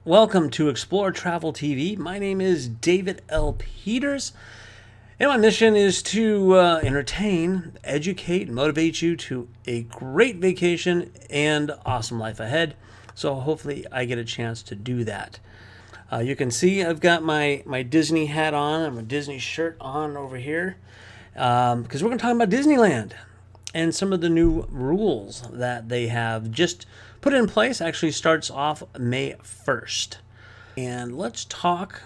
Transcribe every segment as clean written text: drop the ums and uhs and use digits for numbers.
Welcome to Explore Travel TV. My name is David L. Peters, and my mission is to entertain, educate, and motivate you to a great vacation and awesome life ahead. So hopefully I get a chance to do that. You can see I've got my Disney hat on, and my Disney shirt on over here, because we're going to talk about Disneyland and some of the new rules that they have just put in place. Actually starts off May 1st. And let's talk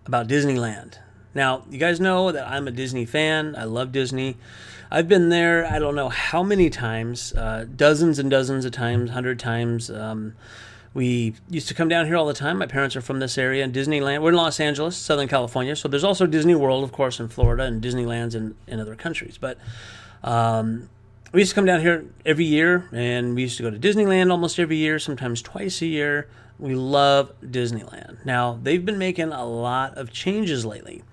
about Disneyland. Now, you guys know that I'm a Disney fan. I love Disney. I've been there, I don't know how many times, dozens and dozens of times, 100 times. We used to come down here all the time. My parents are from this area. And Disneyland, we're in Los Angeles, Southern California. So there's also Disney World, of course, in Florida, and Disneyland's in other countries. But we used to come down here every year, and we used to go to Disneyland almost every year, sometimes twice a year. We love Disneyland. Now, they've been making a lot of changes lately.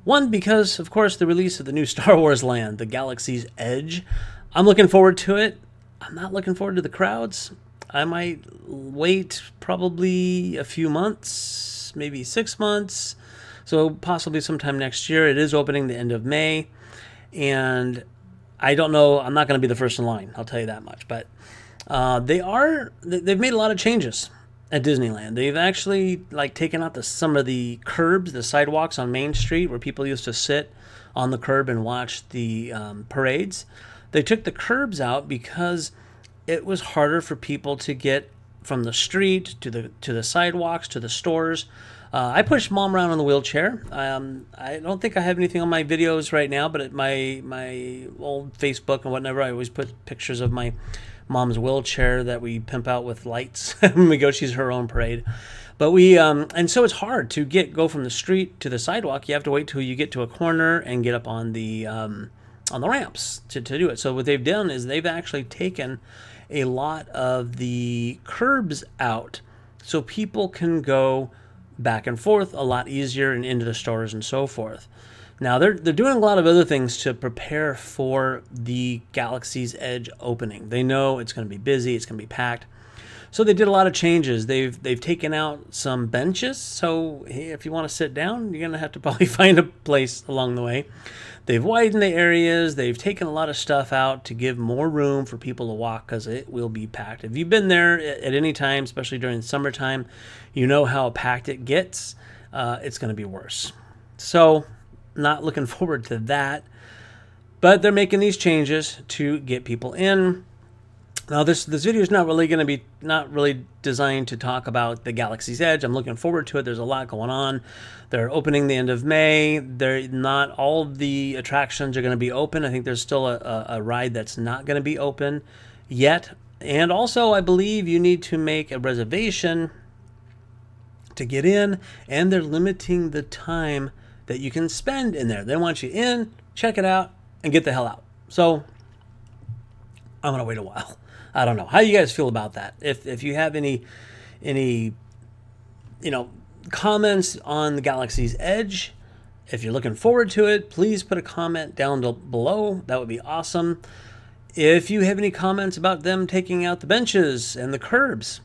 One, because, of course, the release of the new Star Wars land, the Galaxy's Edge. I'm looking forward to it. I'm not looking forward to the crowds. I might wait probably a few months, maybe 6 months, so possibly sometime next year. It is opening the end of May, and I don't know. I'm not going to be the first in line. I'll tell you that much. But they've made a lot of changes at Disneyland. They've actually taken out some of the curbs, the sidewalks on Main Street where people used to sit on the curb and watch the parades. They took the curbs out because it was harder for people to get from the street to the sidewalks to the stores. I push Mom around in the wheelchair. I don't think I have anything on my videos right now, but at my old Facebook and whatever, I always put pictures of my mom's wheelchair that we pimp out with lights when we go. She's her own parade. But and so it's hard to go from the street to the sidewalk. You have to wait till you get to a corner and get up on the ramps to do it. So what they've done is they've actually taken a lot of the curbs out so people can go back and forth a lot easier and into the stores and so forth. Now they're doing a lot of other things to prepare for the Galaxy's Edge opening. They know it's going to be busy, it's going to be packed. So they did a lot of changes. They've taken out some benches. So hey, if you want to sit down, you're going to have to probably find a place along the way. They've widened the areas. They've taken a lot of stuff out to give more room for people to walk because it will be packed. If you've been there at any time, especially during the summertime, you know how packed it gets. It's going to be worse. So not looking forward to that. But they're making these changes to get people in. Now, this video is not really designed to talk about the Galaxy's Edge. I'm looking forward to it. There's a lot going on. They're opening the end of May. Not all of the attractions are going to be open. I think there's still a ride that's not going to be open yet. And also, I believe you need to make a reservation to get in, and they're limiting the time that you can spend in there. They want you in, check it out, and get the hell out. So I'm going to wait a while. I don't know. How do you guys feel about that? If you have any comments on the Galaxy's Edge, if you're looking forward to it, please put a comment down below. That would be awesome. If you have any comments about them taking out the benches and the curbs,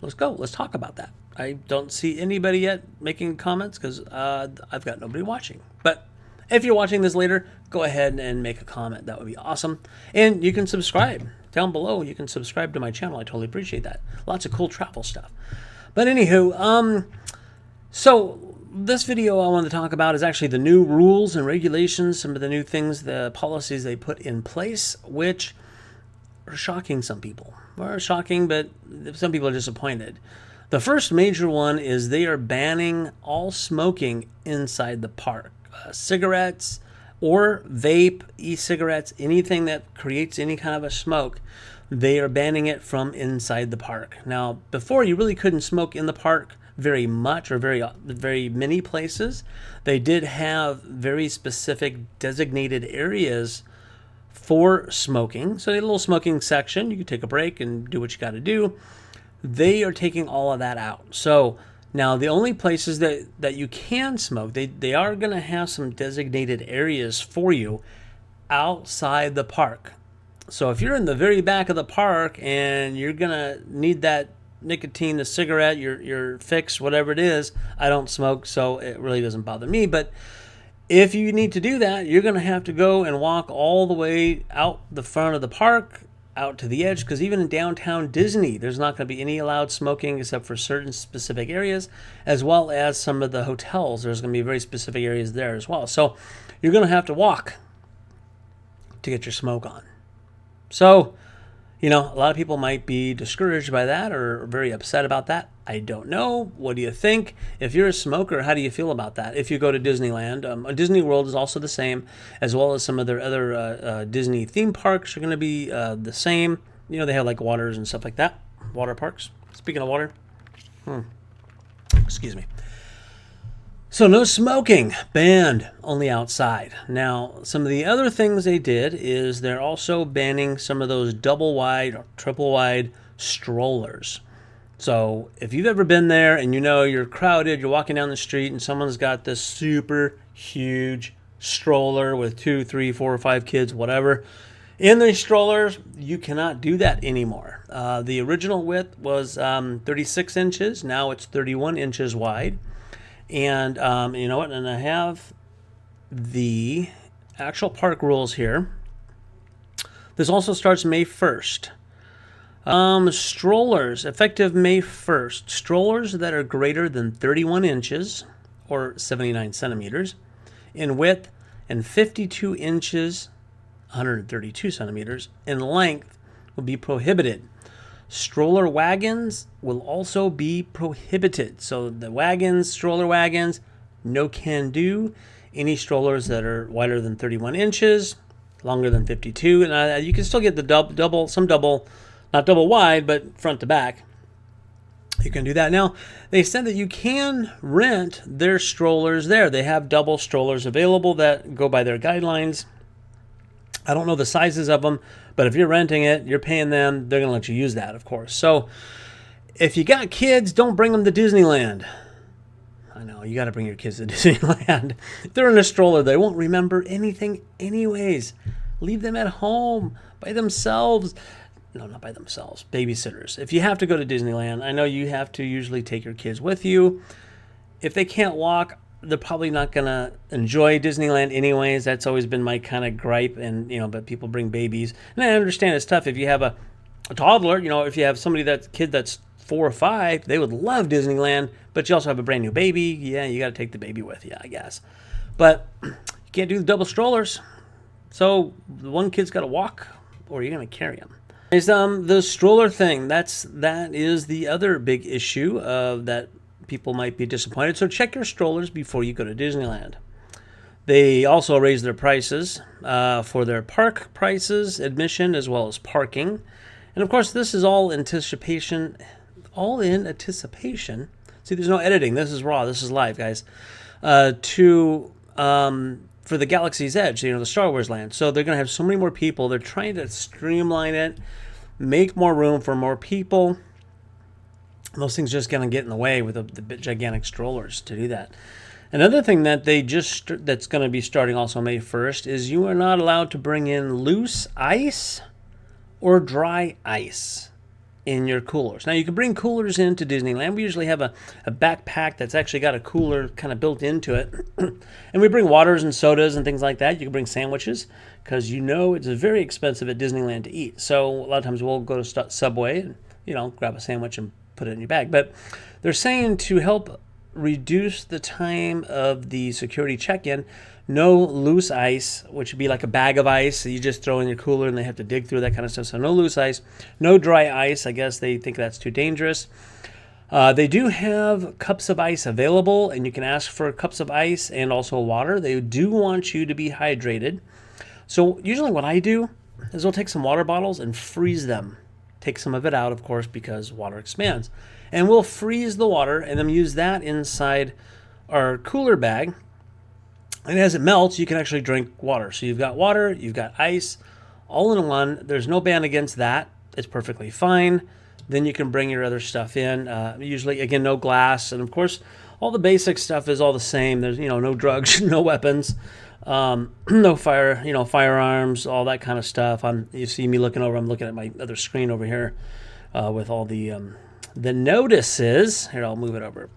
let's go. Let's talk about that. I don't see anybody yet making comments because I've got nobody watching. But if you're watching this later, go ahead and make a comment. That would be awesome. And you can subscribe. Down below, you can subscribe to my channel. I totally appreciate that. Lots of cool travel stuff. But anywho, so this video I want to talk about is actually the new rules and regulations, some of the new things, the policies they put in place, which are shocking some people. Or shocking, but some people are disappointed. The first major one is they are banning all smoking inside the park. Cigarettes or vape, e-cigarettes, anything that creates any kind of a smoke, they are banning it from inside the park. Now, before you really couldn't smoke in the park very much or very many places. They did have very specific designated areas for smoking. So they had a little smoking section. You could take a break and do what you got to do. They are taking all of that out. So now the only places that you can smoke, they are going to have some designated areas for you outside the park. So if you're in the very back of the park and you're going to need that nicotine, the cigarette, your fix, whatever it is. I don't smoke, so it really doesn't bother me. But if you need to do that, you're going to have to go and walk all the way out the front of the park, out to the edge, because even in downtown Disney, there's not going to be any allowed smoking except for certain specific areas, as well as some of the hotels. There's going to be very specific areas there as well. So you're going to have to walk to get your smoke on. So, a lot of people might be discouraged by that or very upset about that. I don't know. What do you think? If you're a smoker, how do you feel about that? If you go to Disneyland, Disney World is also the same, as well as some of their other Disney theme parks are going to be the same. They have like waters and stuff like that. Water parks. Speaking of water. Excuse me. So no smoking, banned, only outside. Now, some of the other things they did is they're also banning some of those double wide or triple wide strollers. So if you've ever been there and you're crowded, you're walking down the street and someone's got this super huge stroller with 2, 3, 4, or 5 kids, whatever, in the strollers, you cannot do that anymore. The original width was 36 inches. Now it's 31 inches wide. And you know what? And I have the actual park rules here. This also starts May 1st. Strollers, effective May 1st. Strollers that are greater than 31 inches or 79 centimeters in width and 52 inches, 132 centimeters in length will be prohibited. Stroller wagons will also be prohibited. So the stroller wagons, no can do. Any strollers that are wider than 31 inches, longer than 52. And you can still get the double, not double wide, but front to back. You can do that. Now, they said that you can rent their strollers there. They have double strollers available that go by their guidelines. I don't know the sizes of them, but if you're renting it, you're paying them, they're going to let you use that, of course. So if you got kids, don't bring them to Disneyland. I know, you got to bring your kids to Disneyland. If they're in a stroller, they won't remember anything anyways. Leave them at home by themselves. No, not by themselves. Babysitters. If you have to go to Disneyland, I know you have to usually take your kids with you. If they can't walk, they're probably not going to enjoy Disneyland anyways. That's always been my kind of gripe. And, but people bring babies. And I understand it's tough if you have a toddler, if you have kid that's 4 or 5, they would love Disneyland, but you also have a brand new baby. Yeah, you got to take the baby with you, I guess. But you can't do the double strollers. So the one kid's got to walk or you're going to carry them. Is the stroller thing. That is the other big issue that people might be disappointed. So check your strollers before you go to Disneyland. They also raised their prices for their park prices, admission, as well as parking. And of course, this is all in anticipation. See, there's no editing. This is raw. This is live, guys. For the Galaxy's Edge, the Star Wars land. So they're going to have so many more people. They're trying to streamline it, make more room for more people. Those things just going to get in the way with the big gigantic strollers to do that. Another thing that that's going to be starting also May 1st is you are not allowed to bring in loose ice or dry ice in your coolers. Now, you can bring coolers into Disneyland. We usually have a backpack that's actually got a cooler kind of built into it. And we bring waters and sodas and things like that. You can bring sandwiches because it's very expensive at Disneyland to eat. So a lot of times we'll go to Subway and, grab a sandwich and put it in your bag. But they're saying to help reduce the time of the security check-in, no loose ice, which would be like a bag of ice that you just throw in your cooler and they have to dig through that kind of stuff. So no loose ice, no dry ice. I guess they think that's too dangerous. They do have cups of ice available, and you can ask for cups of ice and also water. They do want you to be hydrated. So usually what I do is I'll take some water bottles and freeze them. Take some of it out, of course, because water expands. And we'll freeze the water and then use that inside our cooler bag. And as it melts, you can actually drink water. So you've got water, you've got ice, all in one. There's no ban against that. It's perfectly fine. Then you can bring your other stuff in. Usually, again, no glass. And of course, all the basic stuff is all the same. There's, no drugs, no weapons, no firearms, all that kind of stuff. You see me looking over, I'm looking at my other screen over here with all the The notice is, here, I'll move it over.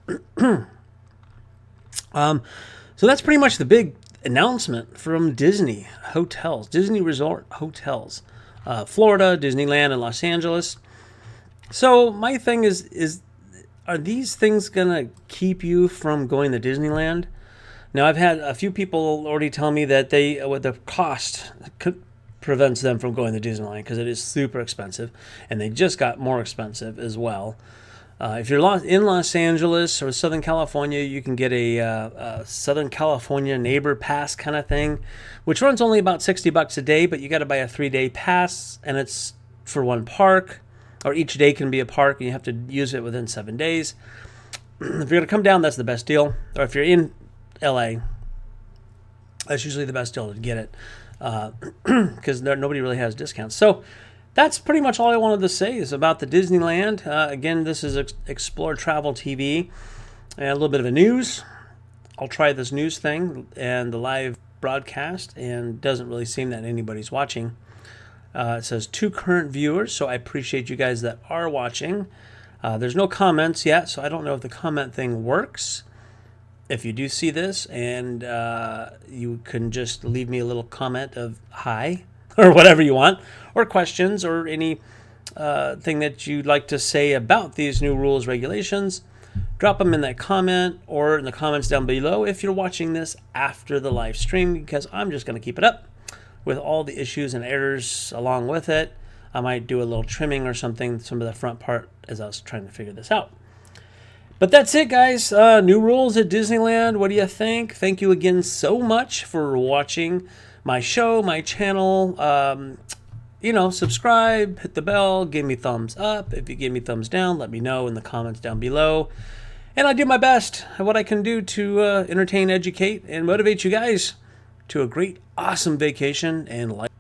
So that's pretty much the big announcement from Disney hotels, Disney Resort hotels, Florida, Disneyland, and Los Angeles. So my thing is are these things gonna keep you from going to Disneyland? Now I've had a few people already tell me that with the cost prevents them from going to Disneyland because it is super expensive, and they just got more expensive as well. If you're in Los Angeles or Southern California, you can get a Southern California neighbor pass kind of thing, which runs only about $60 a day, but you got to buy a 3-day pass, and it's for one park, or each day can be a park, and you have to use it within 7 days. If you're going to come down, that's the best deal. Or if you're in LA, that's usually the best deal to get it, because nobody really has discounts. So that's pretty much all I wanted to say is about the Disneyland. Again, this is Explore Travel TV. And a little bit of a news. I'll try this news thing and the live broadcast, and doesn't really seem that anybody's watching. It says 2 current viewers, so I appreciate you guys that are watching. There's no comments yet, so I don't know if the comment thing works. If you do see this, and you can just leave me a little comment of hi, or whatever you want, or questions, or any thing that you'd like to say about these new rules, regulations, drop them in that comment or in the comments down below if you're watching this after the live stream, because I'm just going to keep it up with all the issues and errors along with it. I might do a little trimming or something, some of the front part, as I was trying to figure this out. But that's it, guys. New rules at Disneyland. What do you think? Thank you again so much for watching my show, my channel. Subscribe, hit the bell, give me thumbs up. If you give me thumbs down, let me know in the comments down below. And I do my best at what I can do to entertain, educate, and motivate you guys to a great, awesome vacation and life.